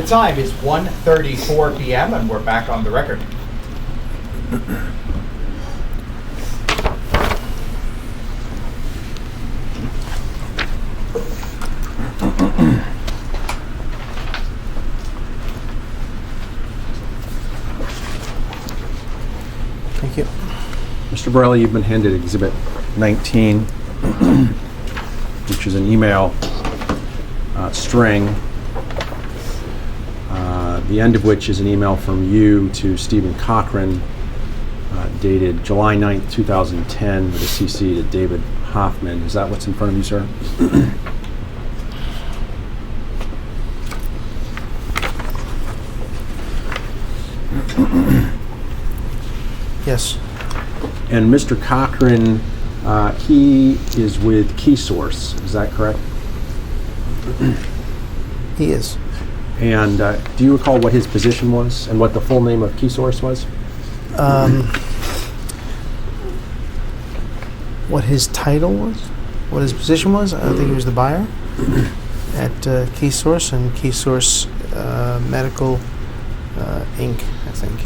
The time is 1:34 p.m. and we're back on the record. Thank you. Mr. Borelli, you've been handed Exhibit 19, which is an email string, the end of which is an email from you to Stephen Cochran, dated July 9th, 2010, with a CC to David Hoffman. Is that what's in front of you, sir? Yes. And Mr. Cochran, he is with KeySource, is that correct? He is. And do you recall what his position was and what the full name of KeySource was? What his title was? What his position was? I think he was the buyer at KeySource and KeySource Medical Inc., I think.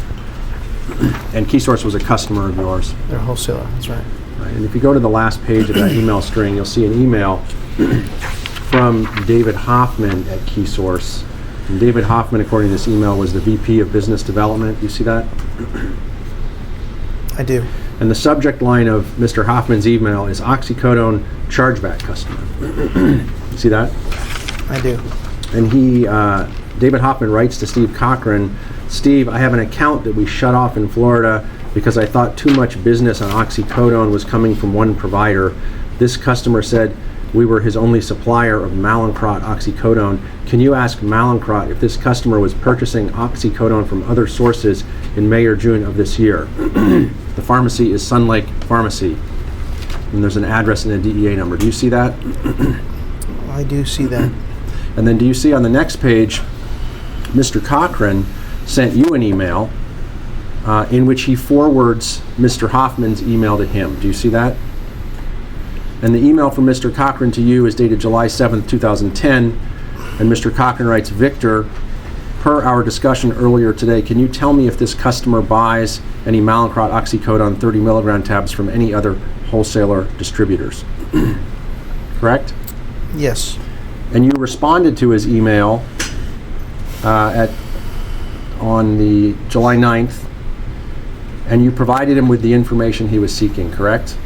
And KeySource was a customer of yours. They're a wholesaler, that's right. Right. And if you go to the last page of that email string, you'll see an email from David Hoffman at KeySource. And David Hoffman, according to this email, was the VP of Business Development. Do you see that? I do. And the subject line of Mr. Hoffman's email is oxycodone chargeback customer. You see that? I do. And he, David Hoffman writes to Steve Cochran, Steve, I have an account that we shut off in Florida because I thought too much business on oxycodone was coming from one provider. This customer said we were his only supplier of Mallinckrodt oxycodone. Can you ask Mallinckrodt if this customer was purchasing oxycodone from other sources in May or June of this year? The pharmacy is Sun Lake Pharmacy, and there's an address and a DEA number. Do you see that? I do see that. And then do you see on the next page, Mr. Cochran sent you an email in which he forwards Mr. Hoffman's email to him. Do you see that? And the email from Mr. Cochran to you is dated July 7th, 2010, and Mr. Cochran writes, Victor, per our discussion earlier today, can you tell me if this customer buys any Mallinckrodt oxycodone 30 milligram tabs from any other wholesaler distributors? Correct? Yes. And you responded to his email on the July 9th, and you provided him with the information he was seeking, correct?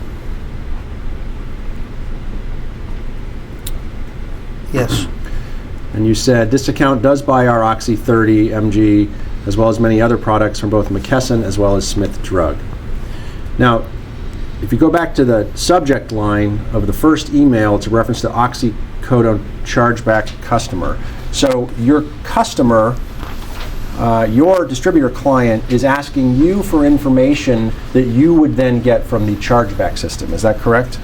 Yes. And you said, this account does buy our Oxy 30 mg, as well as many other products from both McKesson as well as Smith Drug. Now, if you go back to the subject line of the first email, it's a reference to oxycodone chargeback customer. So your customer, your distributor client, is asking you for information that you would then get from the chargeback system. Is that correct?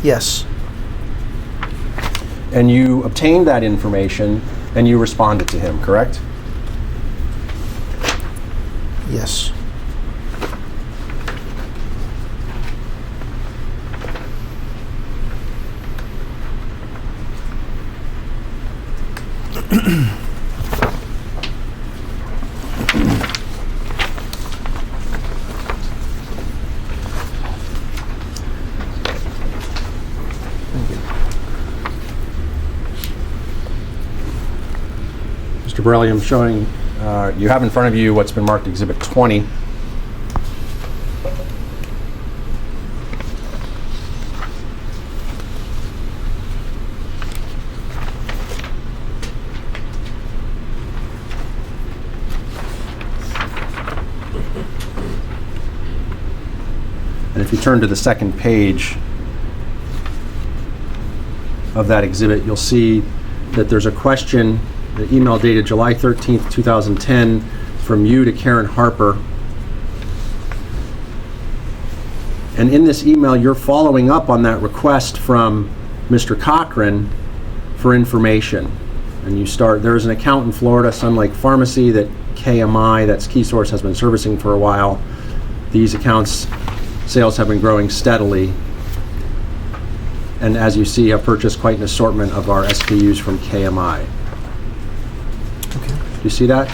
Yes. And you obtained that information and you responded to him, correct? Yes. Mr. Borelli, I'm showing, you have in front of you what's been marked Exhibit 20. And if you turn to the second page of that exhibit, you'll see that there's a question, the email dated July 13th, 2010, from you to Karen Harper. And in this email, you're following up on that request from Mr. Cochran for information. And you start, there's an account in Florida, Sun Lake Pharmacy, that KMI, that's KeySource, has been servicing for a while. These accounts, sales have been growing steadily. and as you see, have purchased quite an assortment of our SKUs from KMI. Okay. Do you see that?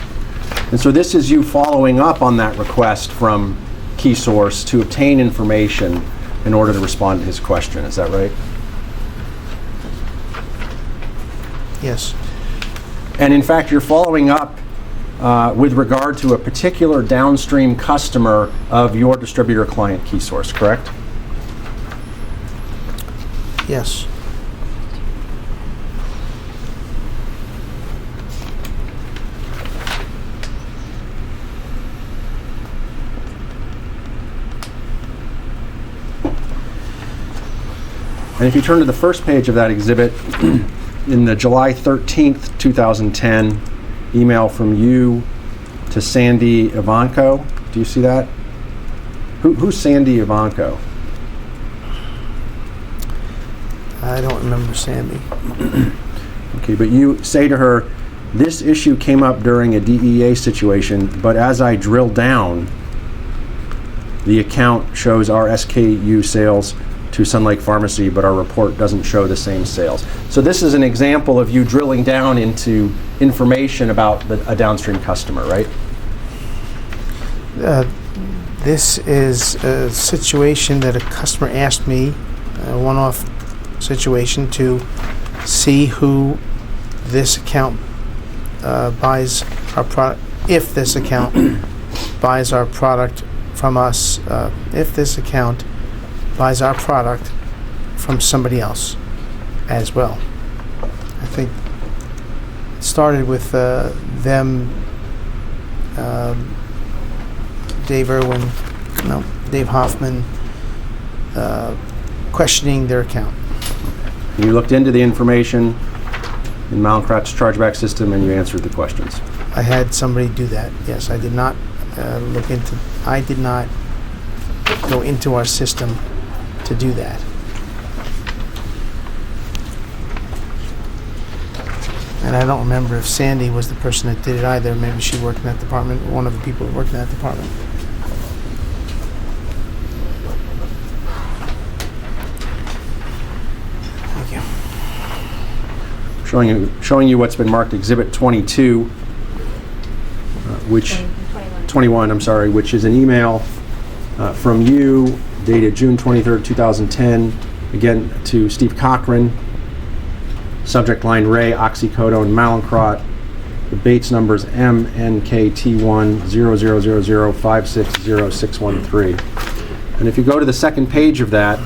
And so this is you following up on that request from KeySource to obtain information in order to respond to his question. Is that right? Yes. And in fact, you're following up with regard to a particular downstream customer of your distributor client, KeySource, correct? Yes. And if you turn to the first page of that exhibit, in the July 13th, 2010 email from you to Sandy Ivanko, do you see that? Who's Sandy Ivanko? I don't remember Sandy. Okay, but you say to her, this issue came up during a DEA situation, but as I drill down, the account shows our SKU sales to Sun Lake Pharmacy, but our report doesn't show the same sales. So this is an example of you drilling down into information about a downstream customer, right? This is a situation that a customer asked me, a one-off situation, to see who this account buys our product, if this account buys our product from us, if this account buys our product from somebody else as well. I think it started with them, Dave Hoffman, questioning their account. You looked into the information in Mallinckrodt's chargeback system and you answered the questions. I had somebody do that. Yes, I did not I did not go into our system to do that. And I don't remember if Sandy was the person that did it either. Maybe she worked in that department, one of the people that worked in that department. Thank you. Showing you what's been marked Exhibit 22, which 21, I'm sorry, which is an email from you dated June 23rd, 2010, again to Steve Cochran. Subject line Ray, oxycodone, Mallinckrodt. The Bates number is MNKT10000560613. And if you go to the second page of that,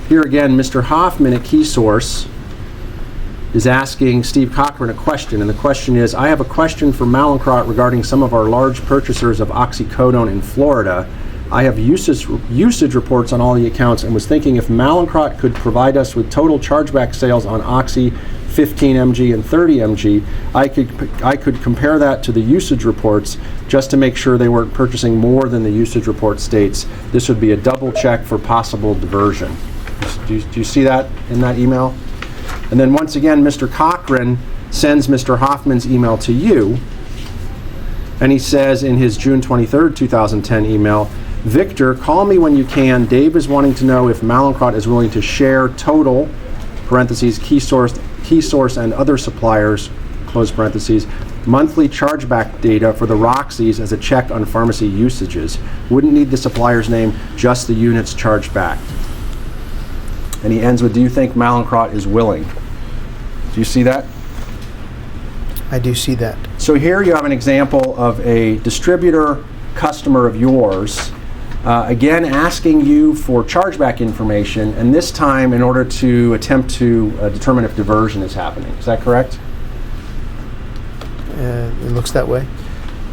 here again, Mr. Hoffman at KeySource is asking Steve Cochran a question, and the question is, I have a question for Mallinckrodt regarding some of our large purchasers of oxycodone in Florida. I have usage reports on all the accounts and was thinking if Mallinckrodt could provide us with total chargeback sales on Oxy 15 mg and 30 mg, I could compare that to the usage reports just to make sure they weren't purchasing more than the usage report states. This would be a double check for possible diversion. Do you see that in that email? And then once again, Mr. Cochran sends Mr. Hoffman's email to you, and he says in his June 23rd, 2010 email, Victor, call me when you can. Dave is wanting to know if Mallinckrodt is willing to share total, parentheses, KeySource and other suppliers, close parentheses, monthly chargeback data for the Roxys as a check on pharmacy usages. Wouldn't need the supplier's name, just the units charged back. And he ends with, do you think Mallinckrodt is willing? Do you see that? I do see that. So here you have an example of a distributor customer of yours, again asking you for chargeback information, and this time in order to attempt to determine if diversion is happening. Is that correct? It looks that way.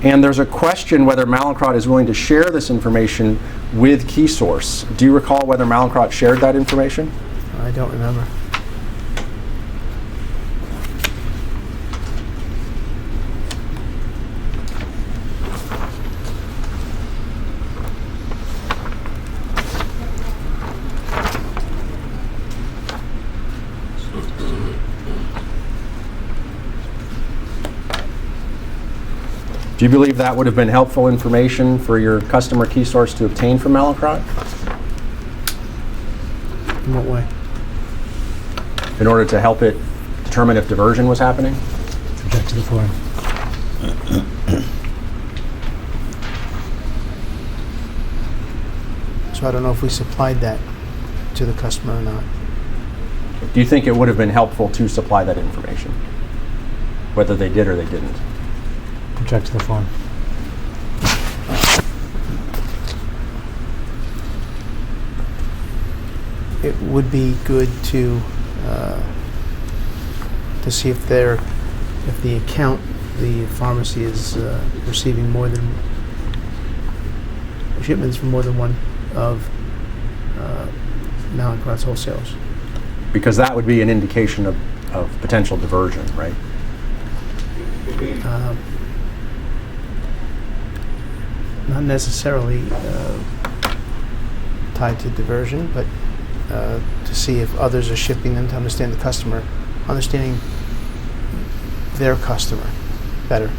And there's a question whether Mallinckrodt is willing to share this information with KeySource. Do you recall whether Mallinckrodt shared that information? I don't remember. Do you believe that would have been helpful information for your customer KeySource to obtain from Mallinckrodt? In what way? in order to help it determine if diversion was happening? Object to the form. So I don't know if we supplied that to the customer or not. Do you think it would have been helpful to supply that information? Whether they did or they didn't? Object to the form. It would be good to see if the account, the pharmacy is receiving more than shipments from more than one of Mallinckrodt's wholesalers. Because that would be an indication of potential diversion, right? Not necessarily tied to diversion, but to see if others are shipping them, to understand the customer, understanding their customer better.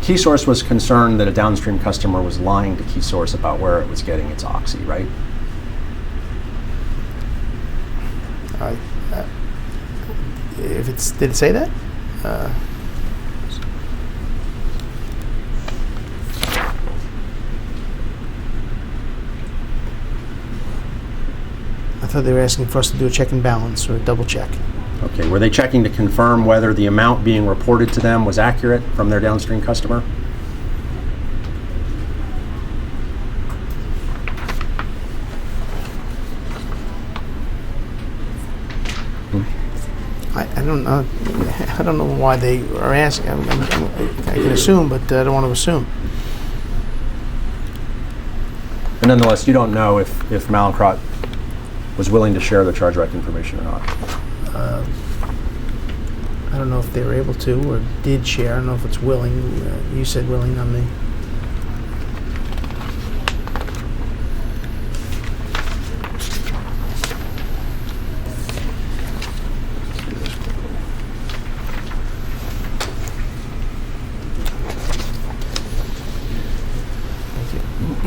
KeySource was concerned that a downstream customer was lying to KeySource about where it was getting its oxy, right? Did it say that? I thought they were asking for us to do a check and balance or a double check. Okay, were they checking to confirm whether the amount being reported to them was accurate from their downstream customer? I don't know. I don't know why they are asking. I can assume, but I don't want to assume. And nonetheless, you don't know if Mallinckrodt was willing to share the chargeback information or not. I don't know if they were able to or did share. I don't know if it's willing. You said willing on me.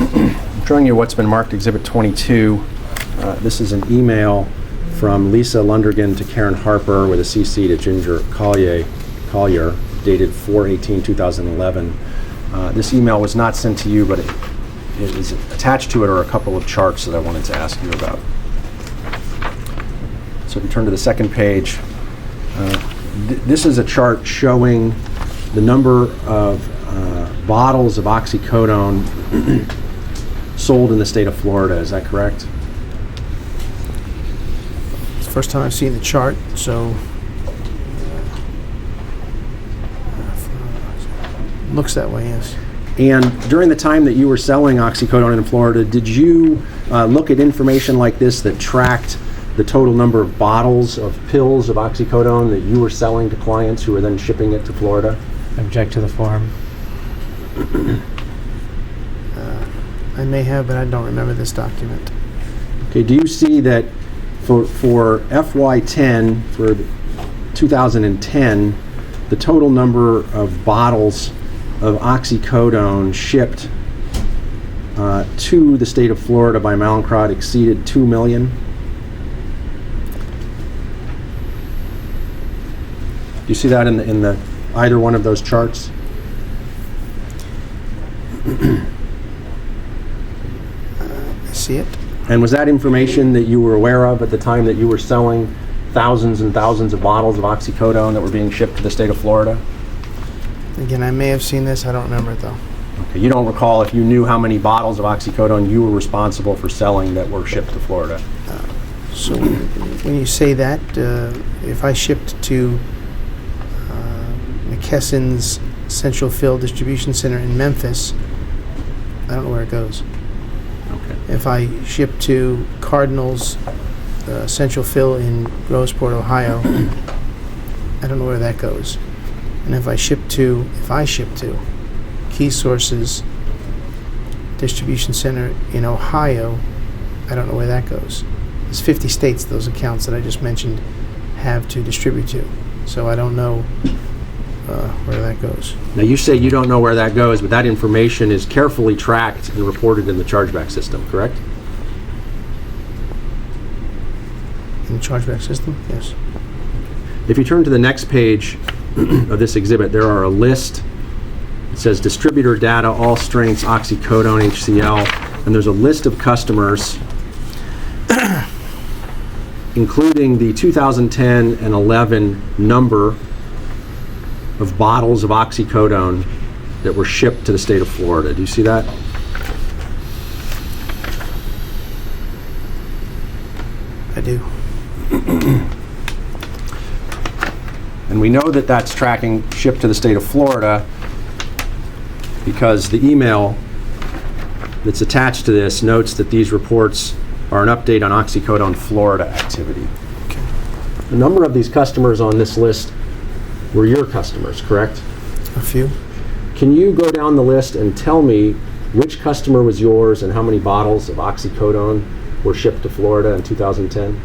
I'm showing you what's been marked Exhibit 22. This is an email from Lisa Lundergan to Karen Harper with a CC to Ginger Collier, dated 4/18/2011. This email was not sent to you, but it is attached to it are a couple of charts that I wanted to ask you about. So if you turn to the second page, this is a chart showing the number of bottles of oxycodone sold in the state of Florida. Is that correct? It's the first time I've seen the chart, so looks that way, yes. And during the time that you were selling oxycodone in Florida, did you look at information like this that tracked the total number of bottles of pills of oxycodone that you were selling to clients who were then shipping it to Florida? Object to the form. I may have, but I don't remember this document. Okay, do you see that for FY10, for 2010, the total number of bottles of oxycodone shipped to the state of Florida by Mallinckrodt exceeded 2 million? Do you see that in the either one of those charts? I see it. And was that information that you were aware of at the time that you were selling thousands and thousands of bottles of oxycodone that were being shipped to the state of Florida? Again, I may have seen this. I don't remember it, though. Okay, you don't recall if you knew how many bottles of oxycodone you were responsible for selling that were shipped to Florida? So when you say that, if I shipped to McKesson's Central Fill Distribution Center in Memphis, I don't know where it goes. Okay. If I ship to Cardinal's Central Fill in Grosport, Ohio, I don't know where that goes. And if I ship to KeySource's distribution center in Ohio, I don't know where that goes. There's 50 states those accounts that I just mentioned have to distribute to. So I don't know where that goes. Now you say you don't know where that goes, but that information is carefully tracked and reported in the chargeback system, correct? In the chargeback system, yes. If you turn to the next page of this exhibit, there are a list. It says distributor data, all strengths, oxycodone, HCl, and there's a list of customers, including the 2010 and 11 number of bottles of oxycodone that were shipped to the state of Florida. Do you see that? I do. And we know that that's tracking shipped to the state of Florida because the email that's attached to this notes that these reports are an update on oxycodone Florida activity. Okay. A number of these customers on this list were your customers, correct? A few. Can you go down the list and tell me which customer was yours and how many bottles of oxycodone were shipped to Florida in 2010?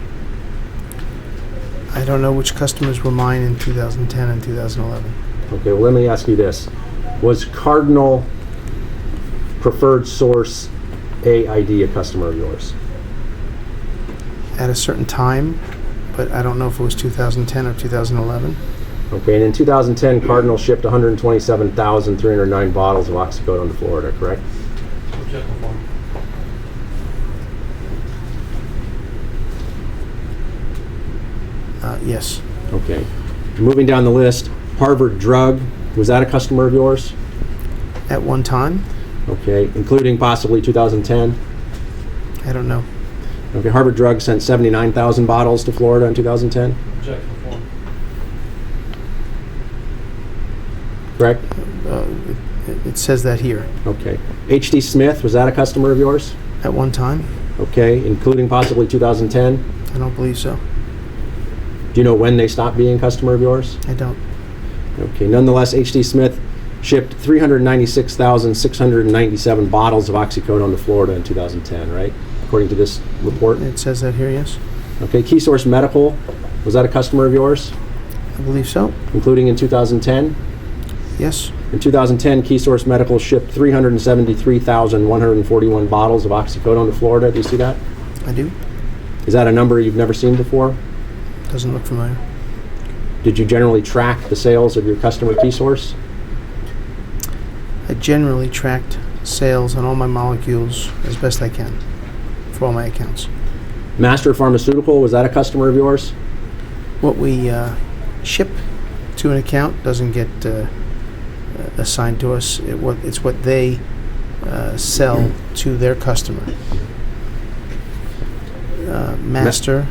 I don't know which customers were mine in 2010 and 2011. Okay, well, let me ask you this. Was Cardinal Preferred Source AID a customer of yours? At a certain time, but I don't know if it was 2010 or 2011. Okay, and in 2010, Cardinal shipped 127,309 bottles of oxycodone to Florida, correct? Yes. Okay. Moving down the list, Harvard Drug, was that a customer of yours? At one time? Okay, including possibly 2010? I don't know. Okay, Harvard Drug sent 79,000 bottles to Florida in 2010? Correct? It says that here. Okay. H.D. Smith, was that a customer of yours? At one time? Okay, including possibly 2010? I don't believe so. Do you know when they stopped being a customer of yours? I don't. Okay, nonetheless, H.D. Smith shipped 396,697 bottles of oxycodone to Florida in 2010, right? According to this report? It says that here, yes. Okay, KeySource Medical, was that a customer of yours? I believe so. Including in 2010? Yes. In 2010, KeySource Medical shipped 373,141 bottles of oxycodone to Florida. Do you see that? I do. Is that a number you've never seen before? Doesn't look familiar. Did you generally track the sales of your customer KeySource? I generally tracked sales on all my molecules as best I can for all my accounts. Master Pharmaceutical, was that a customer of yours? What we ship to an account doesn't get assigned to us. It's what they sell to their customer. Master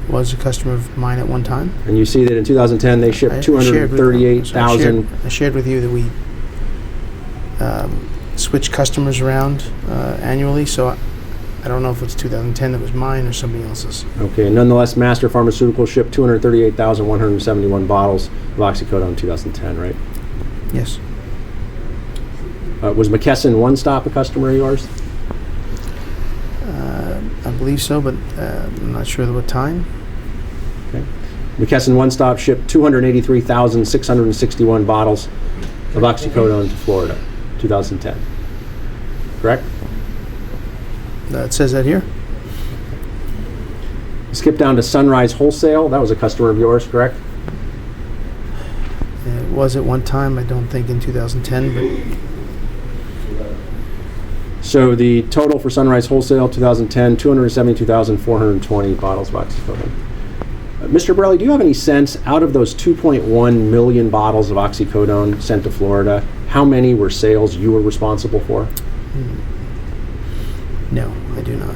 was a customer of mine at one time. And you see that in 2010 they shipped 238,000. I shared with you that we switch customers around annually, so I don't know if it's 2010 that was mine or somebody else's. Okay, and nonetheless, Master Pharmaceuticals shipped 238,171 bottles of oxycodone in 2010, right? Yes. Was McKesson One Stop a customer of yours? I believe so, but I'm not sure at what time. Okay. McKesson One Stop shipped 283,661 bottles of oxycodone to Florida, 2010. Correct? It says that here. Skip down to Sunrise Wholesale. That was a customer of yours, correct? It was at one time. I don't think in 2010, but So the total for Sunrise Wholesale 2010, 272,420 bottles of oxycodone. Mr. Borelli, do you have any sense, out of those 2.1 million bottles of oxycodone sent to Florida, how many were sales you were responsible for? no, I do not.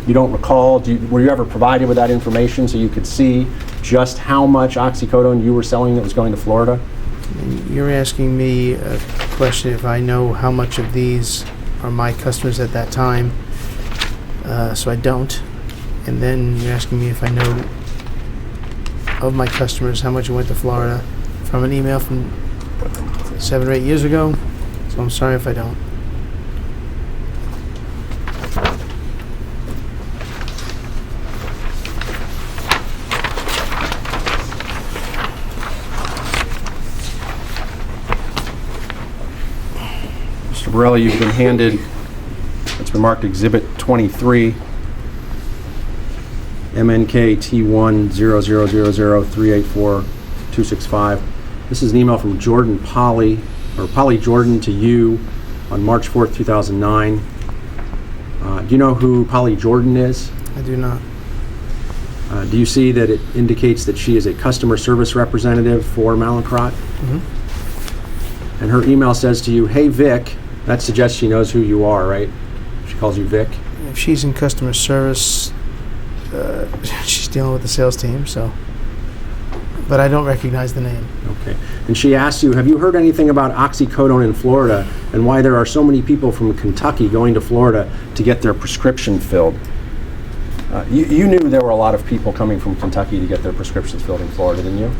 You don't recall? Were you ever provided with that information so you could see just how much oxycodone you were selling that was going to Florida? And you're asking me a question if I know how much of these are my customers at that time, so I don't. And then you're asking me if I know of my customers how much it went to Florida from an email from 7 or 8 years ago, so I'm sorry if I don't. Mr. Borelli, you've been handed, it's been marked Exhibit 23. MNK T10000384265. This is an email from Jordan Polly, or Polly Jordan to you on March 4th, 2009. Do you know who Polly Jordan is? I do not. Do you see that it indicates that she is a customer service representative for Mallinckrodt? Mm-hmm. And her email says to you, "Hey Vic," that suggests she knows who you are, right? She calls you Vic. If she's in customer service, she's dealing with the sales team, so. But I don't recognize the name. Okay. And she asks you, have you heard anything about oxycodone in Florida and why there are so many people from Kentucky going to Florida to get their prescription filled? You knew there were a lot of people coming from Kentucky to get their prescriptions filled in Florida, didn't you?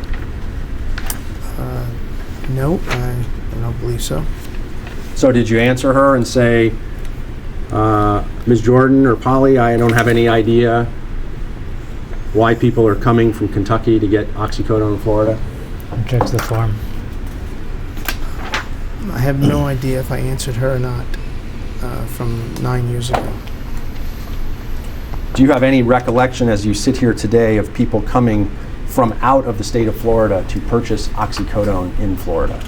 No, I don't believe so. So did you answer her and say, Ms. Jordan or Polly, I don't have any idea why people are coming from Kentucky to get oxycodone in Florida? Object to the form. I have no idea if I answered her or not from 9 years ago. Do you have any recollection as you sit here today of people coming from out of the state of Florida to purchase oxycodone in Florida?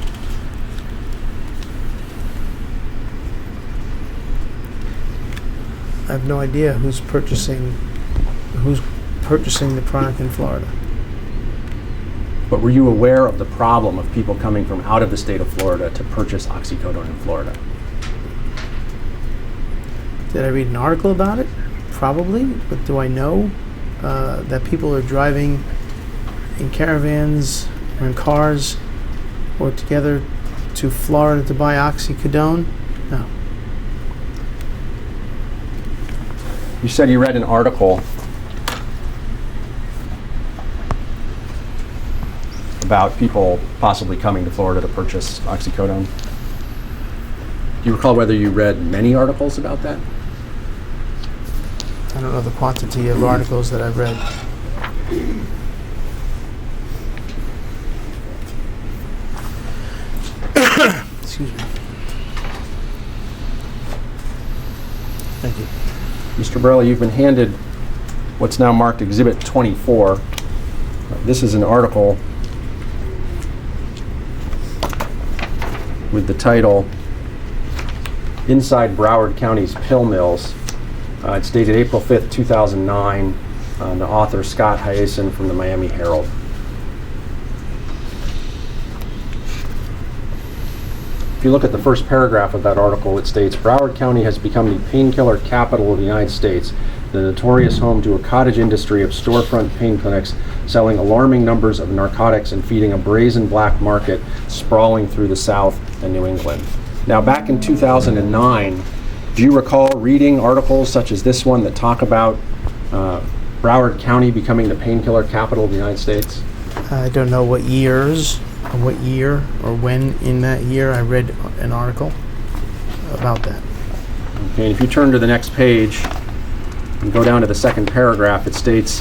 I have no idea who's purchasing the product in Florida. But were you aware of the problem of people coming from out of the state of Florida to purchase oxycodone in Florida? Did I read an article about it? Probably, but do I know that people are driving in caravans or in cars or together to Florida to buy oxycodone? No. You said you read an article about people possibly coming to Florida to purchase oxycodone. Do you recall whether you read many articles about that? I don't know the quantity of articles that I've read. Excuse me. Thank you. Mr. Borelli, you've been handed what's now marked Exhibit 24. This is an article with the title, Inside Broward County's Pill Mills. It's dated April 5th, 2009. The author, Scott Hyason from the Miami Herald. If you look at the first paragraph of that article, it states, Broward County has become the painkiller capital of the United States, the notorious home to a cottage industry of storefront pain clinics selling alarming numbers of narcotics and feeding a brazen black market sprawling through the South and New England. Now, back in 2009, do you recall reading articles such as this one that talk about Broward County becoming the painkiller capital of the United States? I don't know what year or when in that year I read an article about that. Okay, and if you turn to the next page and go down to the second paragraph, it states,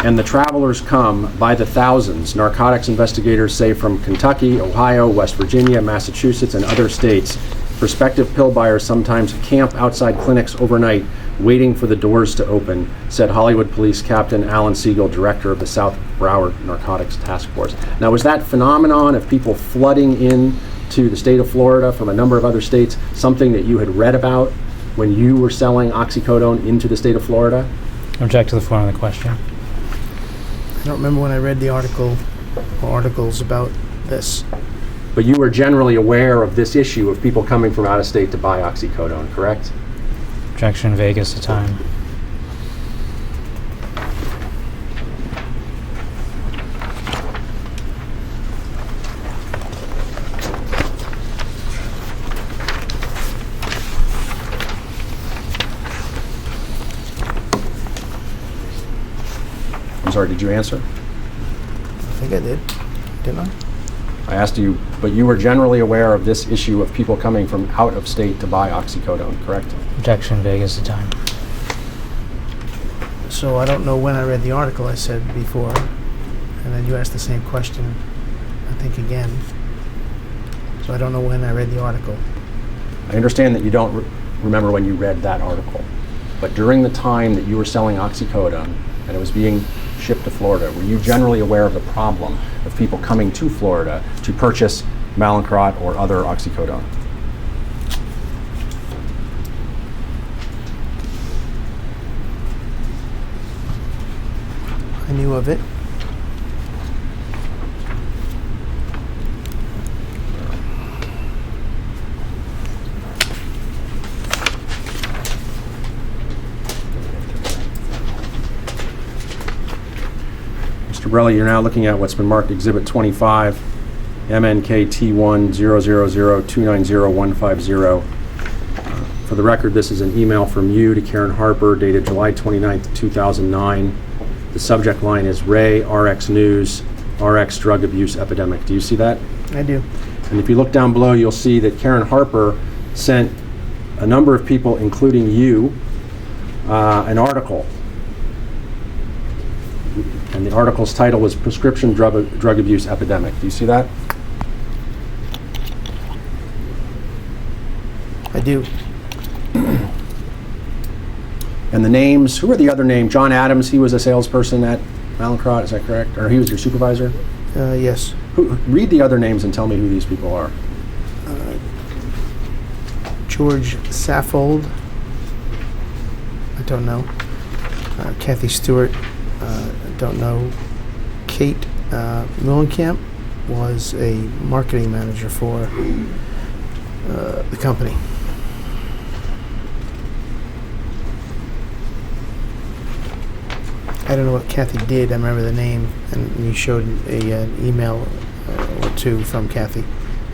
and the travelers come by the thousands, narcotics investigators say, from Kentucky, Ohio, West Virginia, Massachusetts, and other states. Prospective pill buyers sometimes camp outside clinics overnight, waiting for the doors to open, said Hollywood Police Captain Alan Siegel, director of the South Broward Narcotics Task Force. Now, was that phenomenon of people flooding in to the state of Florida from a number of other states something that you had read about when you were selling oxycodone into the state of Florida? Object to the form of the question. I don't remember when I read the article or articles about this. But you were generally aware of this issue of people coming from out of state to buy oxycodone, correct? Objection, Vegas to time. I'm sorry, did you answer? I think I did. Didn't I? I asked you, but you were generally aware of this issue of people coming from out of state to buy oxycodone, correct? Objection, Vegas to time. So I don't know when I read the article I said before, and then you asked the same question, I think again. So I don't know when I read the article. I understand that you don't remember when you read that article, but during the time that you were selling oxycodone and it was being shipped to Florida, were you generally aware of the problem of people coming to Florida to purchase Mallinckrodt or other oxycodone? I knew of it. Mr. Borelli, you're now looking at what's been marked Exhibit 25, MNKT10002900150. For the record, this is an email from you to Karen Harper dated July 29th, 2009. The subject line is Ray, RX News, RX Drug Abuse Epidemic. Do you see that? I do. And if you look down below, you'll see that Karen Harper sent a number of people, including you, an article. And the article's title was Prescription Drug Abuse Epidemic. Do you see that? I do. And the names, who are the other names? John Adams, he was a salesperson at Mallinckrodt, is that correct? Or he was your supervisor? Yes. Read the other names and tell me who these people are. George Saffold. I don't know. Kathy Stewart. I don't know. Kate Mallinckrodt was a marketing manager for the company. I don't know what Kathy did. I remember the name, and you showed an email or two from Kathy.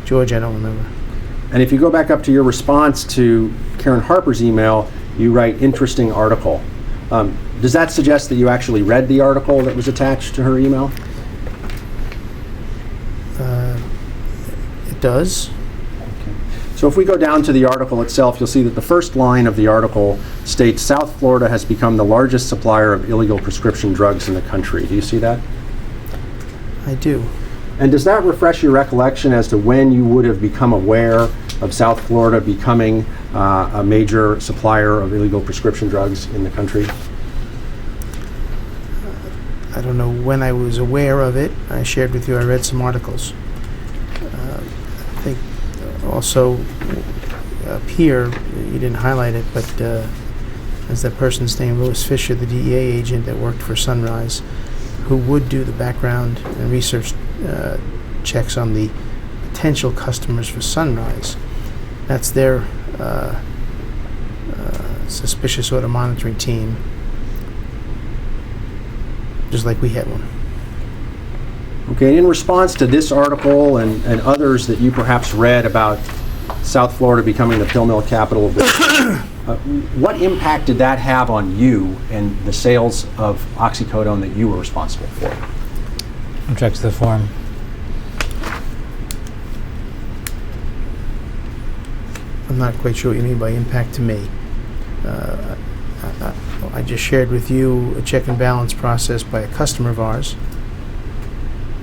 George, I don't remember. And if you go back up to your response to Karen Harper's email, you write interesting article. Does that suggest that you actually read the article that was attached to her email? It does. So if we go down to the article itself, you'll see that the first line of the article states, South Florida has become the largest supplier of illegal prescription drugs in the country. Do you see that? I do. And does that refresh your recollection as to when you would have become aware of South Florida becoming a major supplier of illegal prescription drugs in the country? I don't know when I was aware of it. I shared with you, I read some articles. I think also up here, you didn't highlight it, but as that person's name, Louis Fisher, the DEA agent that worked for Sunrise, who would do the background and research checks on the potential customers for Sunrise. That's their suspicious order monitoring team, just like we had one. Okay, in response to this article and others that you perhaps read about South Florida becoming the pill mill capital of the what impact did that have on you and the sales of oxycodone that you were responsible for? Object to the form. I'm not quite sure what you mean by impact to me. I just shared with you a check and balance process by a customer of ours,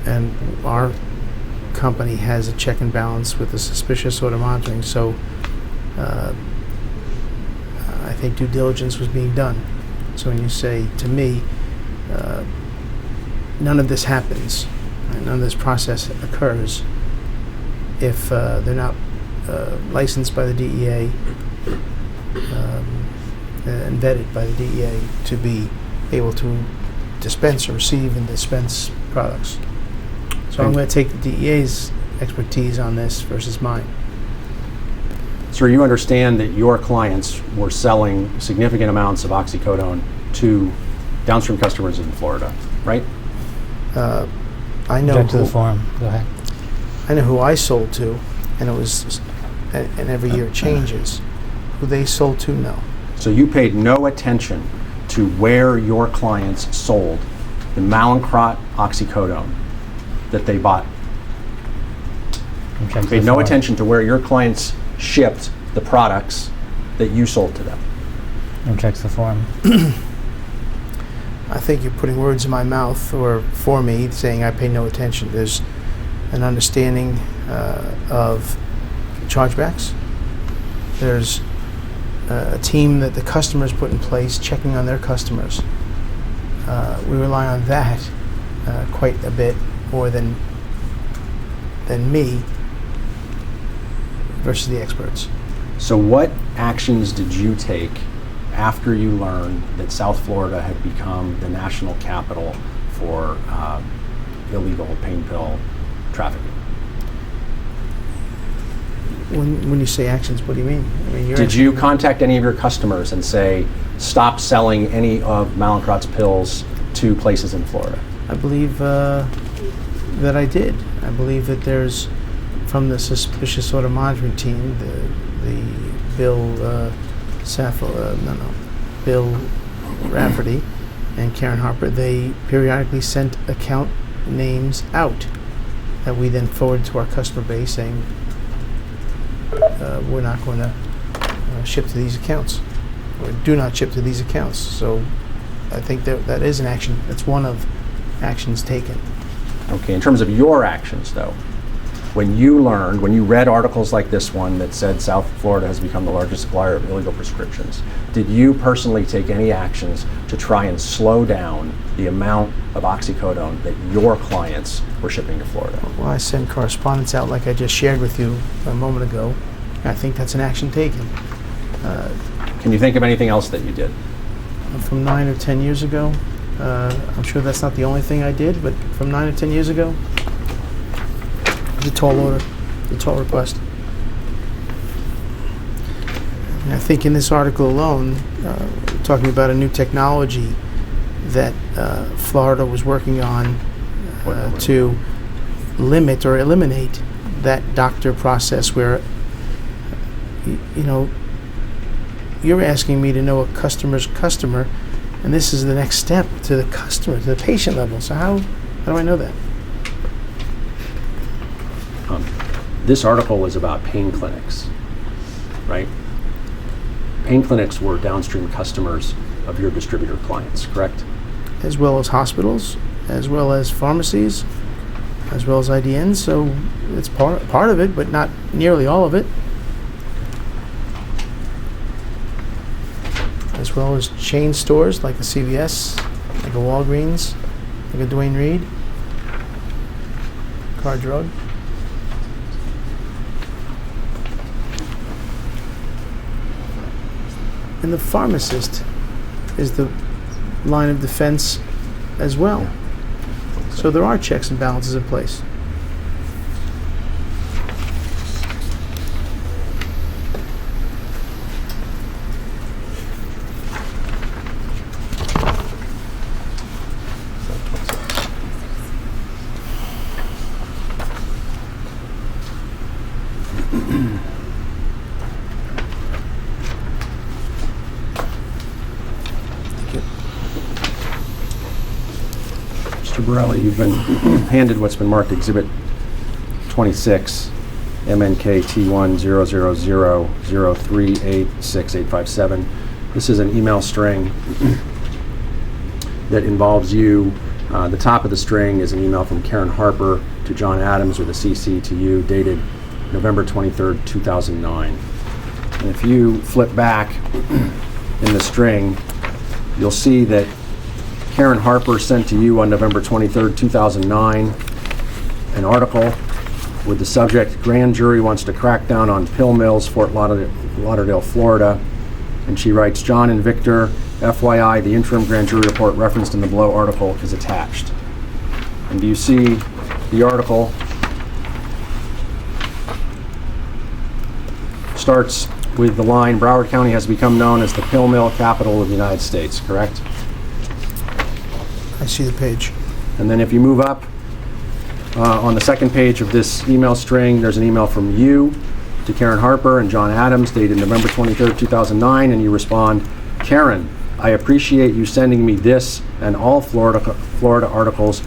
and our company has a check and balance with the suspicious order monitoring, so I think due diligence was being done. So when you say to me, none of this happens, none of this process occurs if they're not licensed by the DEA and vetted by the DEA to be able to dispense or receive and dispense products. So I'm going to take the DEA's expertise on this versus mine. Sir, you understand that your clients were selling significant amounts of oxycodone to downstream customers in Florida, right? I know Object to the form. Go ahead. I know who I sold to, and it was, and every year it changes. Who they sold to, no. So you paid no attention to where your clients sold the Mallinckrodt oxycodone that they bought. Object to Paid the no form. attention to where your clients shipped the products that you sold to them. Object to the form. I think you're putting words in my mouth, or for me, saying I pay no attention. There's an understanding of chargebacks. There's a team that the customers put in place checking on their customers. we rely on that quite a bit more than me versus the experts. So what actions did you take after you learned that South Florida had become the national capital for illegal pain pill trafficking? When you say actions, what do you mean? I mean, Did you contact any of your customers and say, stop selling any of Mallinckrodt's pills to places in Florida? I believe that I did. I believe that there's, from the suspicious order monitoring team, the Bill Bill Rafferty and Karen Harper, they periodically sent account names out that we then forwarded to our customer base saying, we're not going to ship to these accounts, or do not ship to these accounts. So I think that is an action. That's one of actions taken. Okay, in terms of your actions though, when you read articles like this one that said South Florida has become the largest supplier of illegal prescriptions, did you personally take any actions to try and slow down the amount of oxycodone that your clients were shipping to Florida? Well, I sent correspondence out like I just shared with you a moment ago. I think that's an action taken. Can you think of anything else that you did? From 9 or 10 years ago, I'm sure that's not the only thing I did, but from 9 or 10 years ago, the tall order, the tall request. And I think in this article alone, talking about a new technology that Florida was working on to limit or eliminate that doctor process where, you're asking me to know a customer's customer, and this is the next step to the customer, to the patient level. So how do I know that? This article was about pain clinics, right? Pain clinics were downstream customers of your distributor clients, correct? As well as hospitals, as well as pharmacies, as well as IDNs. So it's part of it, but not nearly all of it. As well as chain stores like a CVS, like a Walgreens, like a Duane Reade, Car Drug. And the pharmacist is the line of defense as well. So there are checks and balances in place. Mr. Borelli, you've been handed what's been marked Exhibit 26, MNK T10000386857. This is an email string that involves you. The top of the string is an email from Karen Harper to John Adams with a CC to you, dated November 23rd, 2009. And if you flip back in the string, you'll see that Karen Harper sent to you on November 23rd, 2009, an article with the subject, Grand Jury Wants to Crack Down on Pill Mills, Fort Lauderdale, Florida. And she writes, John and Victor, FYI, the interim grand jury report referenced in the below article is attached. And do you see the article starts with the line, Broward County has become known as the pill mill capital of the United States, correct? I see the page. And then if you move up on the second page of this email string, there's an email from you to Karen Harper and John Adams dated November 23rd, 2009, and you respond, Karen, I appreciate you sending me this and all Florida articles,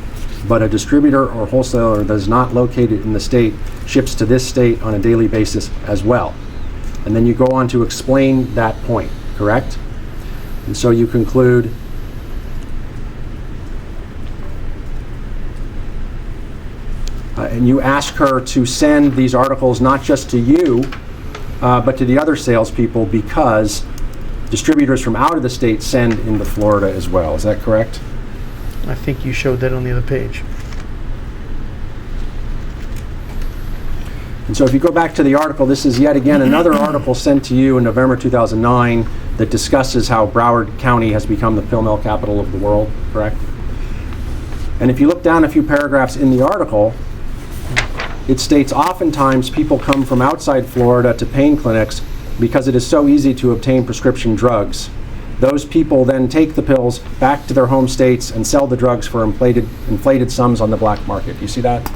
but a distributor or wholesaler that is not located in the state ships to this state on a daily basis as well. And then you go on to explain that point, correct? And so you conclude, and you ask her to send these articles not just to you, but to the other salespeople because distributors from out of the state send into Florida as well. Is that correct? I think you showed that on the other page. And so if you go back to the article, this is yet again another article sent to you in November 2009 that discusses how Broward County has become the pill mill capital of the world, correct? And if you look down a few paragraphs in the article, it states oftentimes people come from outside Florida to pain clinics because it is so easy to obtain prescription drugs. Those people then take the pills back to their home states and sell the drugs for inflated sums on the black market. You see that?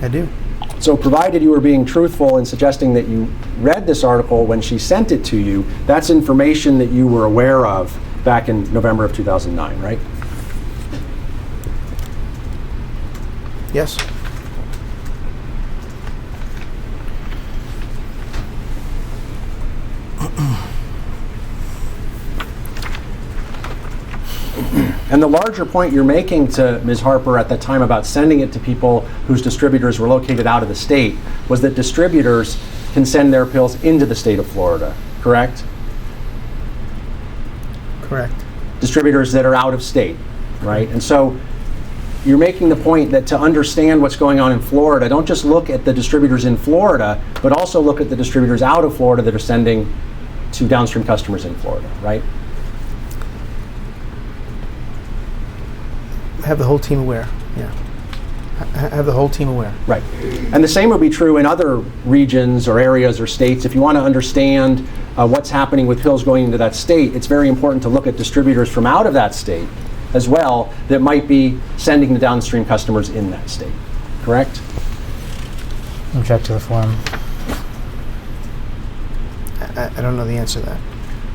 I do. So provided you were being truthful in suggesting that you read this article when she sent it to you, that's information that you were aware of back in November of 2009, right? Yes. And the larger point you're making to Ms. Harper at that time about sending it to people whose distributors were located out of the state was that distributors can send their pills into the state of Florida, correct? Correct. Distributors that are out of state, right? And so you're making the point that to understand what's going on in Florida, don't just look at the distributors in Florida, but also look at the distributors out of Florida that are sending to downstream customers in Florida, right? Have the whole team aware. Yeah. Have the whole team aware. Right. And the same would be true in other regions or areas or states. If you want to understand what's happening with pills going into that state, it's very important to look at distributors from out of that state as well that might be sending to downstream customers in that state. Correct? Object to the form. I don't know the answer to that.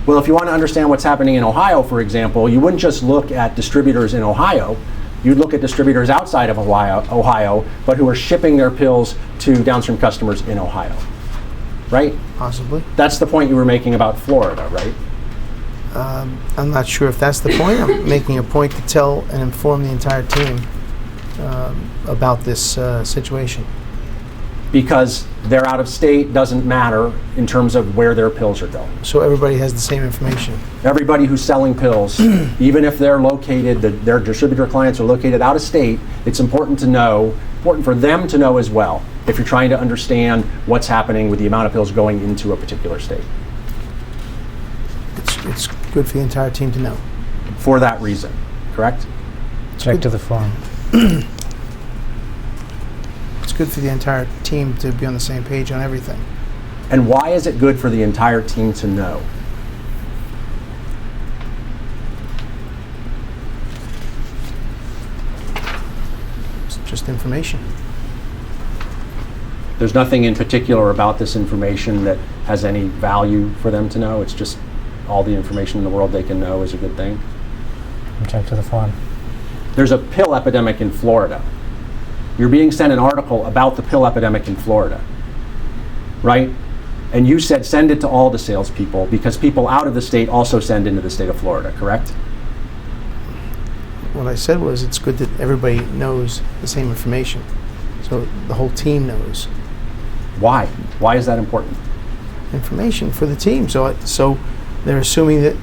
Well, if you want to understand what's happening in Ohio, for example, you wouldn't just look at distributors in Ohio. You'd look at distributors outside of Ohio, but who are shipping their pills to downstream customers in Ohio. Right? Possibly. That's the point you were making about Florida, right? I'm not sure if that's the point. I'm making a point to tell and inform the entire team about this situation. Because they're out of state doesn't matter in terms of where their pills are going. So everybody has the same information. Everybody who's selling pills, even if they're located, their distributor clients are located out of state, it's important to know, important for them to know as well, if you're trying to understand what's happening with the amount of pills going into a particular state. It's good for the entire team to know. For that reason, correct? Object to the form. It's good for the entire team to be on the same page on everything. And why is it good for the entire team to know? It's just information. There's nothing in particular about this information that has any value for them to know. It's just all the information in the world they can know is a good thing. Object to the form. There's a pill epidemic in Florida. You're being sent an article about the pill epidemic in Florida, right? And you said send it to all the salespeople because people out of the state also send into the state of Florida, correct? What I said was it's good that everybody knows the same information, so the whole team knows. Why? Why is that important? Information for the team. So they're assuming that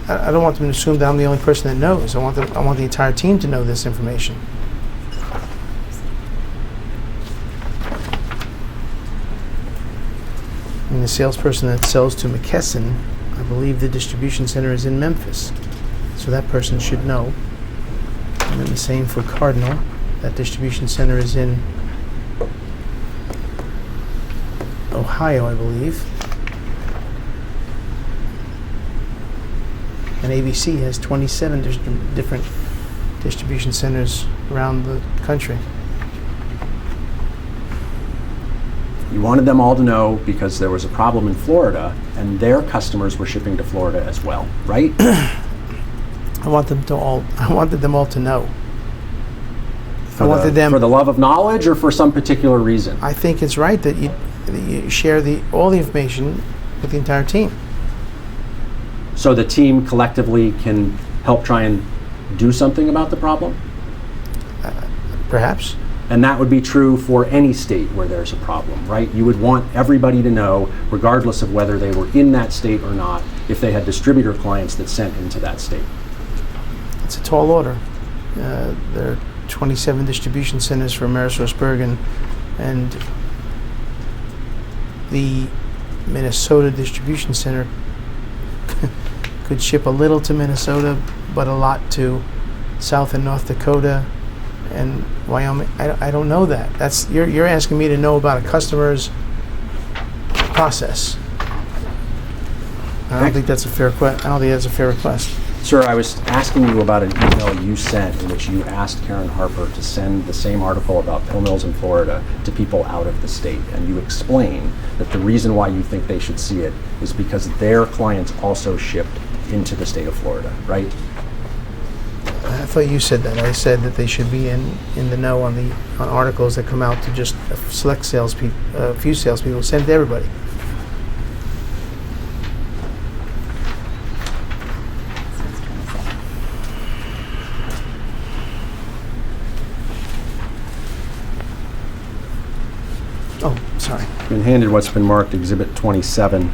I don't want them to assume that I'm the only person that knows. I want the entire team to know this information. And the salesperson that sells to McKesson, I believe the distribution center is in Memphis. So that person should know. And then the same for Cardinal. That distribution center is in Ohio, I believe. And ABC has 27 different distribution centers around the country. You wanted them all to know because there was a problem in Florida and their customers were shipping to Florida as well, right? I wanted them all to know. For the love of knowledge or for some particular reason? I think it's right that you share all the information with the entire team. So the team collectively can help try and do something about the problem? Perhaps. And that would be true for any state where there's a problem, right? You would want everybody to know, regardless of whether they were in that state or not, if they had distributor clients that sent into that state. It's a tall order. There are 27 distribution centers for AmerisourceBergen, and the Minnesota distribution center could ship a little to Minnesota, but a lot to South and North Dakota and Wyoming. I don't know that. That's you're asking me to know about a customer's process. I don't think that's a fair request. Sir, I was asking you about an email you sent in which you asked Karen Harper to send the same article about pill mills in Florida to people out of the state. And you explain that the reason why you think they should see it is because their clients also shipped into the state of Florida, right? I thought you said that. I said that they should be in the know on articles that come out to just a select salespeople, a few salespeople. Send it to everybody. Oh, sorry. Been handed what's been marked Exhibit 27.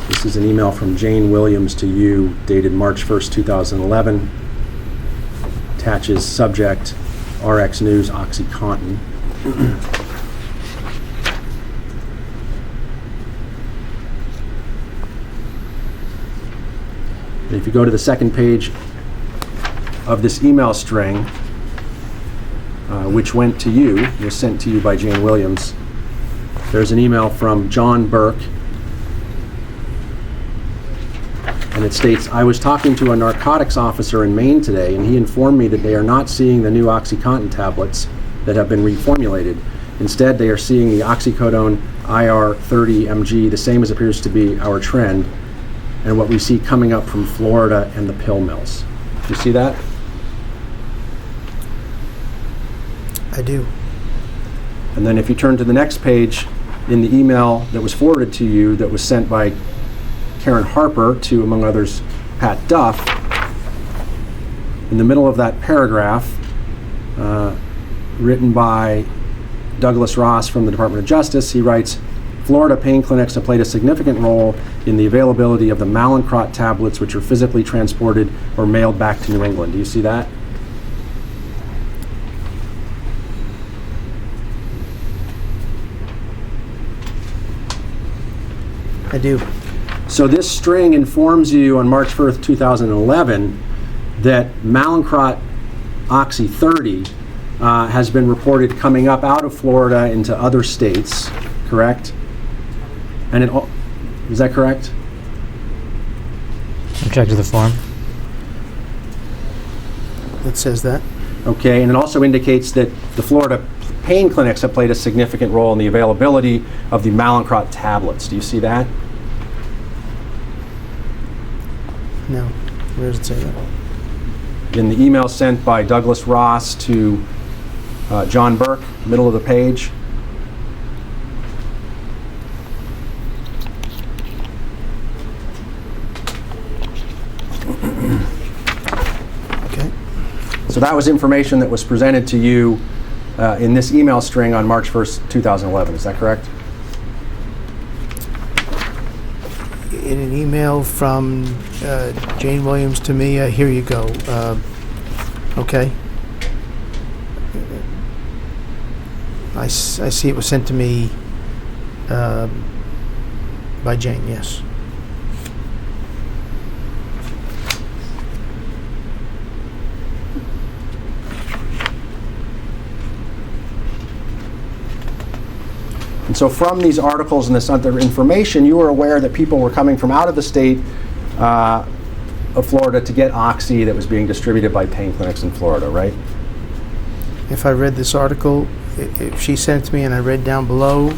This is an email from Jane Williams to you, dated March 1st, 2011. Attaches subject, RX News, OxyContin. If you go to the second page of this email string, which went to you, was sent to you by Jane Williams, there's an email from John Burke, and it states, I was talking to a narcotics officer in Maine today, and he informed me that they are not seeing the new OxyContin tablets that have been reformulated. Instead, they are seeing the oxycodone IR 30 mg, the same as appears to be our trend, and what we see coming up from Florida and the pill mills. Do you see that? I do. And then if you turn to the next page, in the email that was forwarded to you that was sent by Karen Harper to, among others, Pat Duff, in the middle of that paragraph, written by Douglas Ross from the Department of Justice, he writes, Florida pain clinics have played a significant role in the availability of the Mallinckrodt tablets, which are physically transported or mailed back to New England. Do you see that? I do. So this string informs you on March 1st, 2011, that Mallinckrodt Oxy 30 has been reported coming up out of Florida into other states, correct? And is that correct? Object to the form. It says that. Okay, and it also indicates that the Florida pain clinics have played a significant role in the availability of the Mallinckrodt tablets. Do you see that? No. Where does it say that? In the email sent by Douglas Ross to John Burke, middle of the page. Okay. So that was information that was presented to you in this email string on March 1st, 2011. Is that correct? In an email from Jane Williams to me, here you go. Okay. I see it was sent to me by Jane, yes. And so from these articles and this other information, you were aware that people were coming from out of the state of Florida to get Oxy that was being distributed by pain clinics in Florida, right? If I read this article, if she sent it to me and I read down below,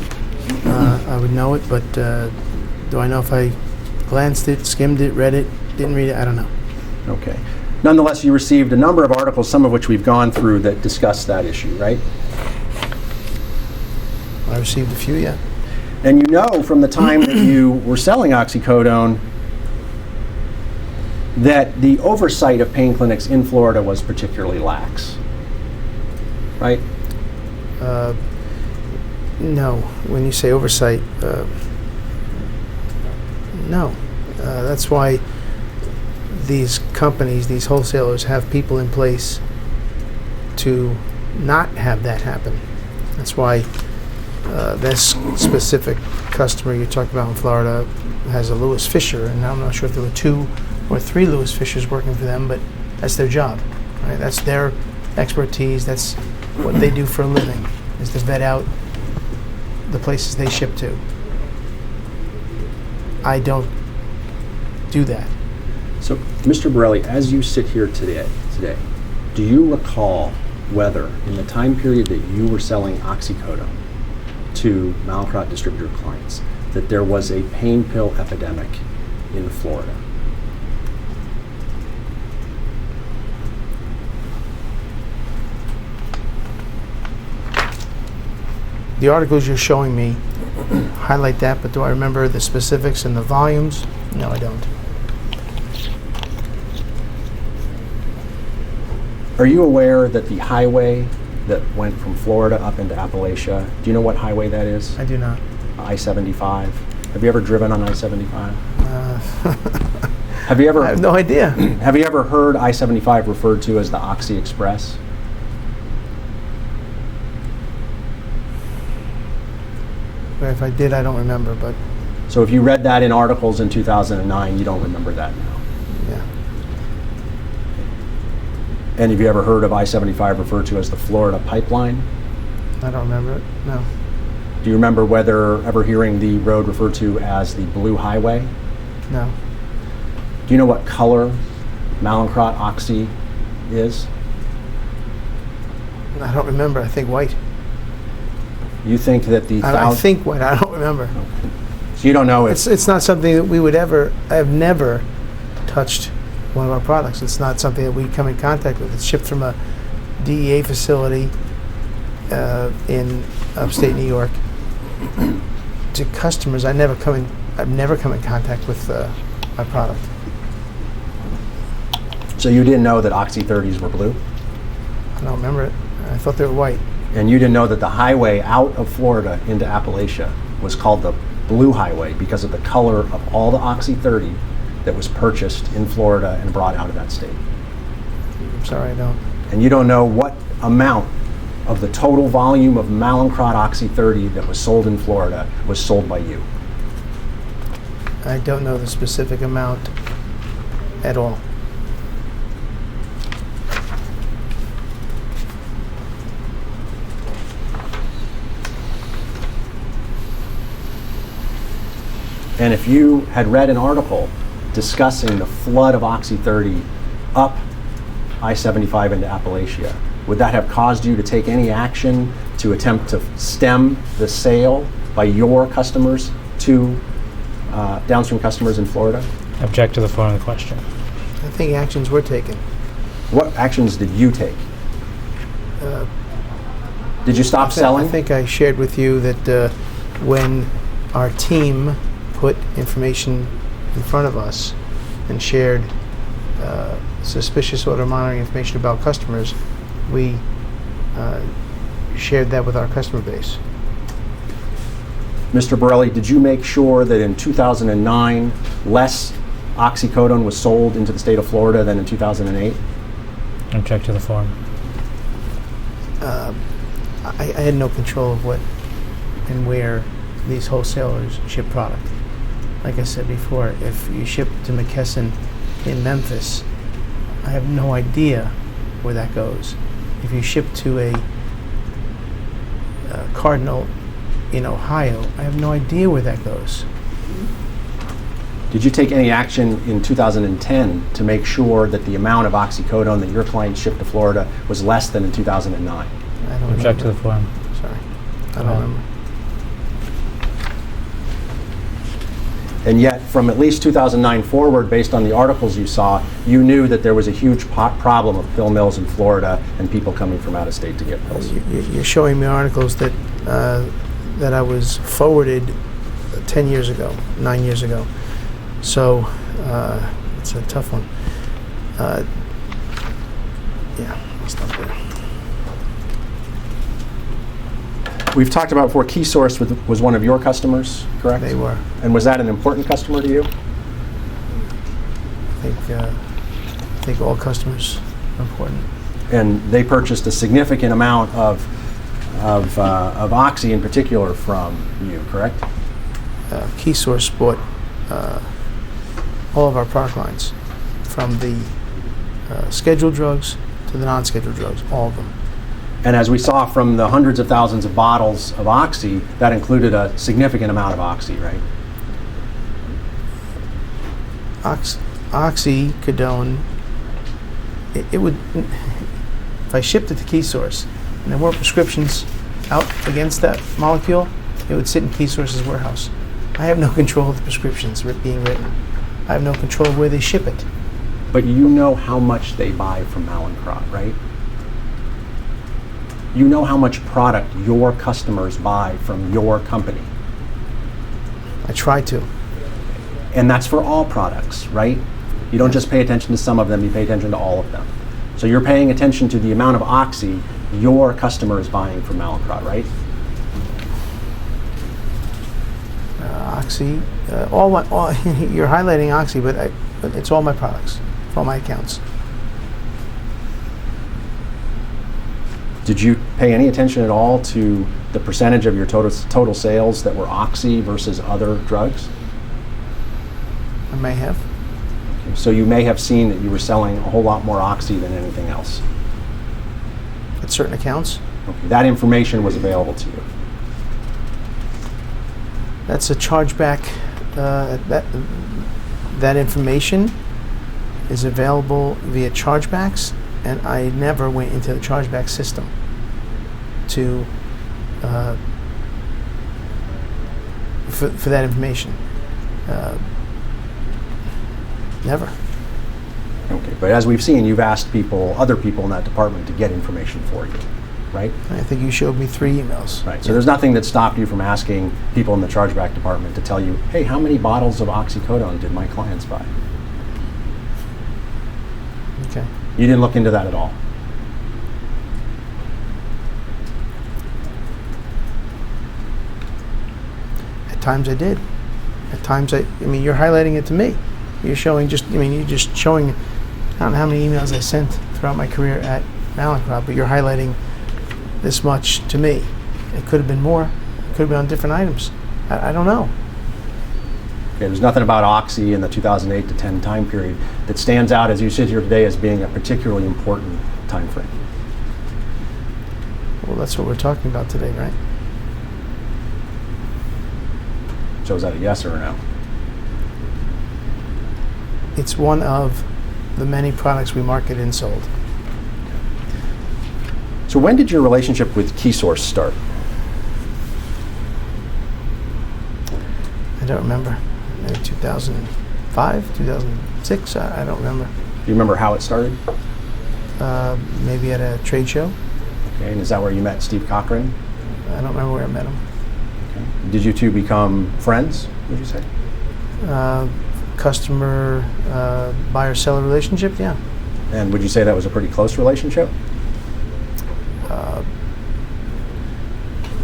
I would know it, but do I know if I glanced it, skimmed it, read it, didn't read it? I don't know. Okay. Nonetheless, you received a number of articles, some of which we've gone through, that discuss that issue, right? I received a few, yeah. And you know from the time that you were selling oxycodone that the oversight of pain clinics in Florida was particularly lax. right? No. When you say oversight, no. That's why these companies, these wholesalers, have people in place to not have that happen. That's why this specific customer you talked about in Florida has a Lewis Fisher, and I'm not sure if there were 2 or 3 Lewis Fishers working for them, but that's their job, right? That's their expertise. That's what they do for a living, is to vet out the places they ship to. I don't do that. So, Mr. Borelli, as you sit here today, do you recall whether in the time period that you were selling oxycodone to Mallinckrodt distributor clients that there was a pain pill epidemic in Florida? The articles you're showing me highlight that, but do I remember the specifics and the volumes? No, I don't. Are you aware that the highway that went from Florida up into Appalachia, do you know what highway that is? I do not. I-75. Have you ever driven on I-75? Have you ever? I have no idea. Have you ever heard I-75 referred to as the Oxy Express? But if I did, I don't remember, but So if you read that in articles in 2009, you don't remember that now. yeah. And have you ever heard of I-75 referred to as the Florida Pipeline? I don't remember it, no. Do you remember ever hearing the road referred to as the Blue Highway? No. Do you know what color Mallinckrodt Oxy is? I don't remember. I think white. You think that the I think white. I don't remember. So you don't know if It's not something that we would ever. I've never touched one of our products. It's not something that we come in contact with. It's shipped from a DEA facility in upstate New York to customers. I've never come in contact with my product. So you didn't know that Oxy 30s were blue? I don't remember it. I thought they were white. And you didn't know that the highway out of Florida into Appalachia was called the Blue Highway because of the color of all the Oxy 30 that was purchased in Florida and brought out of that state. I'm sorry, I don't. And you don't know what amount of the total volume of Mallinckrodt Oxy 30 that was sold in Florida was sold by you. I don't know the specific amount at all. And if you had read an article discussing the flood of Oxy 30 up I-75 into Appalachia, would that have caused you to take any action to attempt to stem the sale by your customers to downstream customers in Florida? Object to the form of the question. I think actions were taken. What actions did you take? Did you stop selling? I think I shared with you that when our team put information in front of us and shared suspicious order monitoring information about customers, we shared that with our customer base. Mr. Borelli, did you make sure that in 2009 less oxycodone was sold into the state of Florida than in 2008? Object to the form. I had no control of what and where these wholesalers ship product. Like I said before, if you ship to McKesson in Memphis, I have no idea where that goes. If you ship to a Cardinal in Ohio, I have no idea where that goes. Did you take any action in 2010 to make sure that the amount of oxycodone that your client shipped to Florida was less than in 2009? I don't Object to the remember. form. Sorry, I don't remember. And yet, from at least 2009 forward, based on the articles you saw, you knew that there was a huge problem of pill mills in Florida and people coming from out of state to get pills. You're showing me articles that that I was forwarded 10 years ago, 9 years ago. So it's a tough one. Yeah, I'll stop there. We've talked about before, KeySource was one of your customers, correct? They were. And was that an important customer to you? I think all customers are important. And they purchased a significant amount of Oxy in particular from you, correct? KeySource bought all of our product lines, from the scheduled drugs to the non-scheduled drugs, all of them. And as we saw from the hundreds of thousands of bottles of Oxy, that included a significant amount of Oxy, right? Oxycodone, it would, if I shipped it to KeySource and there weren't prescriptions out against that molecule, it would sit in KeySource's warehouse. I have no control of the prescriptions being written. I have no control of where they ship it. But you know how much they buy from Mallinckrodt, right? You know how much product your customers buy from your company. I try to. And that's for all products, right? You don't just pay attention to some of them, you pay attention to all of them. So you're paying attention to the amount of Oxy your customer is buying from Mallinckrodt, right? Oxy, you're highlighting Oxy, but it's all my products, all my accounts. Did you pay any attention at all to the percentage of your total sales that were Oxy versus other drugs? I may have. So you may have seen that you were selling a whole lot more Oxy than anything else. At certain accounts. Okay. That information was available to you. That's a chargeback. That information is available via chargebacks, and I never went into the chargeback system to for that information. Never. Okay, but as we've seen, you've asked other people in that department to get information for you, right? I think you showed me 3 emails. Right, so there's nothing that stopped you from asking people in the chargeback department to tell you, hey, how many bottles of oxycodone did my clients buy? Okay. You didn't look into that at all? At times I did. At times I mean, you're highlighting it to me. You're showing you're just showing, I don't know how many emails I sent throughout my career at Mallinckrodt, but you're highlighting this much to me. It could have been more. It could have been on different items. I don't know. Okay, there's nothing about Oxy in the 2008 to 10 time period that stands out as you sit here today as being a particularly important time frame. Well, that's what we're talking about today, right? So is that a yes or a no? It's one of the many products we market and sold. So when did your relationship with KeySource start? I don't remember. Maybe 2005, 2006. I don't remember. Do you remember how it started? Maybe at a trade show. Okay, and is that where you met Steve Cochran? I don't remember where I met him. Okay. Did you two become friends, would you say? Customer buyer-seller relationship, yeah. And would you say that was a pretty close relationship?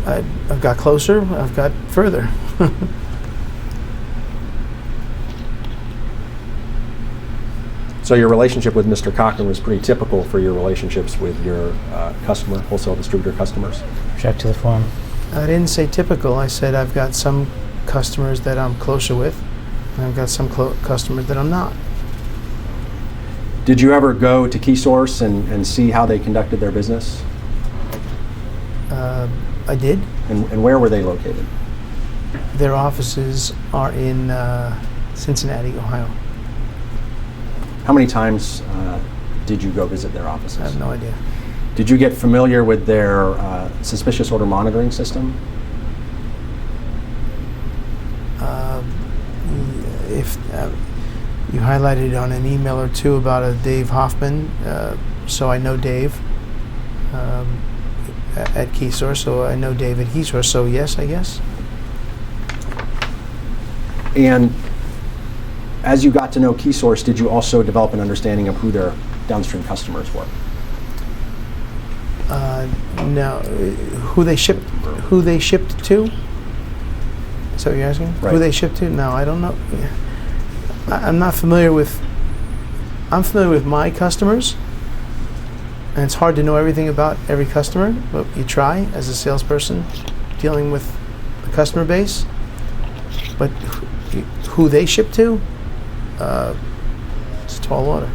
I've got closer, I've got further. So your relationship with Mr. Cochran was pretty typical for your relationships with your wholesale distributor customers? Object to the form. I didn't say typical. I said I've got some customers that I'm closer with, and I've got some customers that I'm not. Did you ever go to KeySource and see how they conducted their business? I did. And where were they located? Their offices are in Cincinnati, Ohio. How many times did you go visit their offices? I have no idea. Did you get familiar with their suspicious order monitoring system? If you highlighted on an email or two about a Dave Hoffman, so I know Dave at KeySource, so I know Dave at KeySource, so yes, I guess. And as you got to know KeySource, did you also develop an understanding of who their downstream customers were? No. Who they shipped to? Is that what you're asking? Right. Who they shipped to? No, I don't know. I'm not familiar with. I'm familiar with my customers, and it's hard to know everything about every customer, but you try as a salesperson dealing with the customer base. But who they ship to? It's a tall order.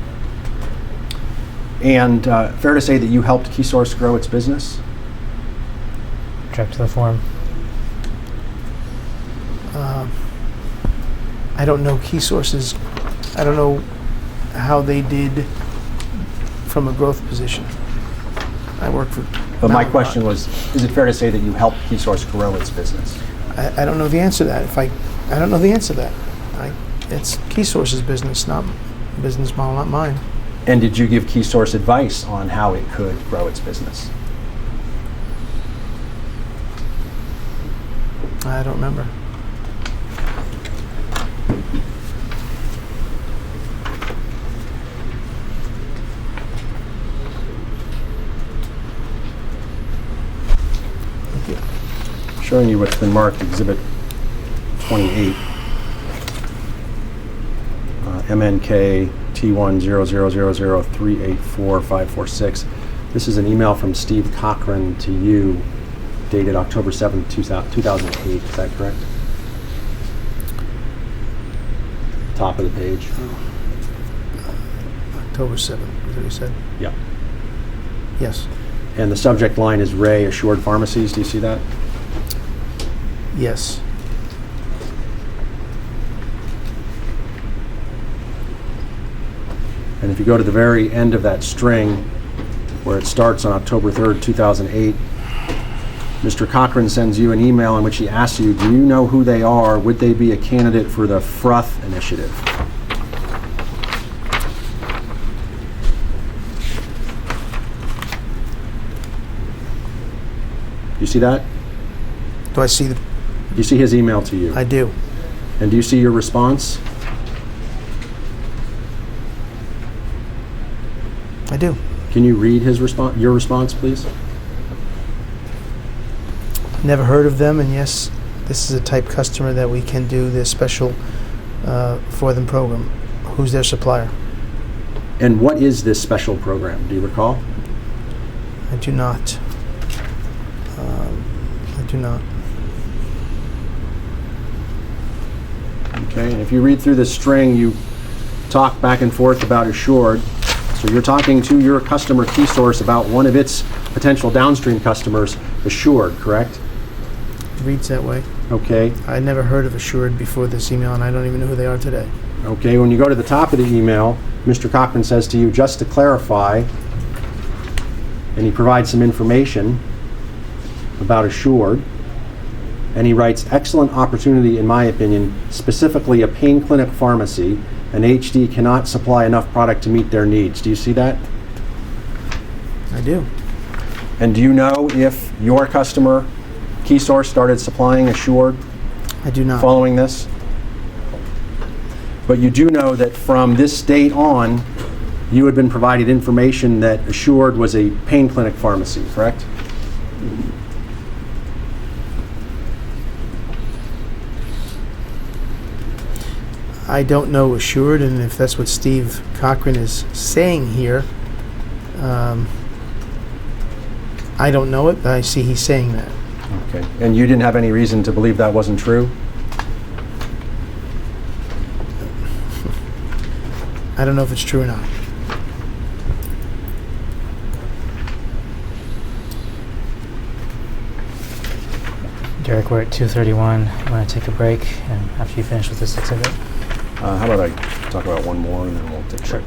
And fair to say that you helped KeySource grow its business? Object to the form. I don't know KeySource's. I don't know how they did from a growth position. I work for. But my Mallinckrodt. question was, is it fair to say that you helped KeySource grow its business? I don't know the answer to that. I don't know the answer to that. It's KeySource's business, not business model, not mine. And did you give KeySource advice on how it could grow its business? I don't remember. Thank you. Showing you what's been marked Exhibit 28. MNK T10000384546. This is an email from Steve Cochran to you, dated October 7th, 2008. Is that correct? Top of the page. October 7th, is what you said? Yeah. Yes. And the subject line is Ray Assured Pharmacies. Do you see that? Yes. And if you go to the very end of that string, where it starts on October 3rd, 2008, Mr. Cochran sends you an email in which he asks you, do you know who they are? Would they be a candidate for the Fruth initiative? Do you see that? Do I see the? Do you see his email to you? I do. And do you see your response? I do. Can you read his your response, please? Never heard of them, and yes, this is a type customer that we can do this special for them program. Who's their supplier? And what is this special program? Do you recall? I do not. I do not. Okay, and if you read through this string, you talk back and forth about Assured. So you're talking to your customer, KeySource, about one of its potential downstream customers, Assured, correct? It reads that way. Okay. I never heard of Assured before this email, and I don't even know who they are today. Okay, when you go to the top of the email, Mr. Cochran says to you, just to clarify, and he provides some information about Assured, and he writes, excellent opportunity in my opinion, specifically a pain clinic pharmacy, and HD cannot supply enough product to meet their needs. Do you see that? I do. And do you know if your customer, KeySource, started supplying Assured I do not. following this? But you do know that from this date on, you had been provided information that Assured was a pain clinic pharmacy, correct? I don't know Assured, and if that's what Steve Cochran is saying here, I don't know it, but I see he's saying that. Okay. And you didn't have any reason to believe that wasn't true? I don't know if it's true or not. Derek, we're at 2:31. I'm going to take a break, and after you finish with this exhibit. How about I talk about one more and then we'll take a break.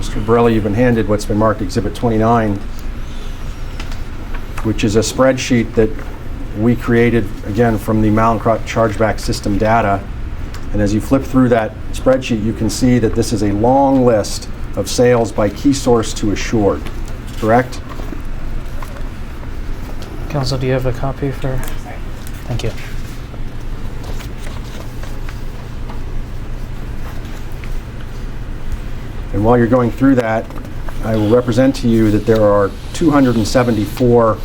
Mr. Borelli, you've been handed what's been marked Exhibit 29, which is a spreadsheet that we created, again, from the Mallinckrodt chargeback system data. And as you flip through that spreadsheet, you can see that this is a long list of sales by KeySource to Assured, correct? Counsel, do you have a copy for? Thank you. And while you're going through that, I will represent to you that there are 274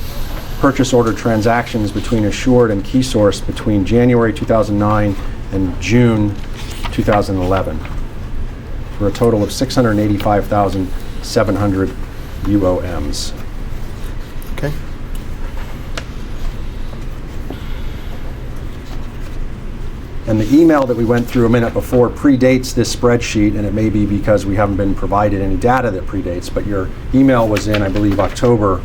purchase order transactions between Assured and KeySource between January 2009 and June 2011, for a total of 685,700 UOMs. Okay. And the email that we went through a minute before predates this spreadsheet, and it may be because we haven't been provided any data that predates, but your email was in, I believe, October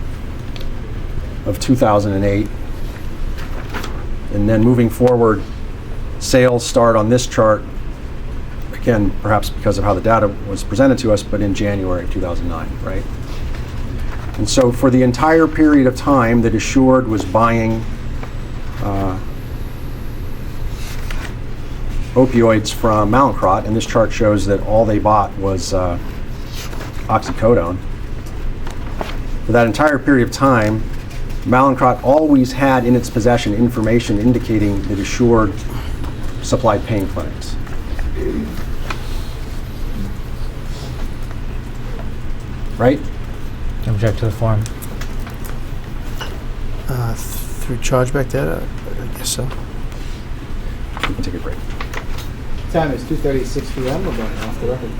of 2008. And then moving forward, sales start on this chart, again, perhaps because of how the data was presented to us, but in January 2009, right? And so for the entire period of time that Assured was buying opioids from Mallinckrodt, and this chart shows that all they bought was oxycodone. For that entire period of time, Mallinckrodt always had in its possession information indicating that Assured supplied pain clinics. Right? Object to the form. Through chargeback data, I guess so. We can take a break. Time is 2:36 p.m. We're going off the record.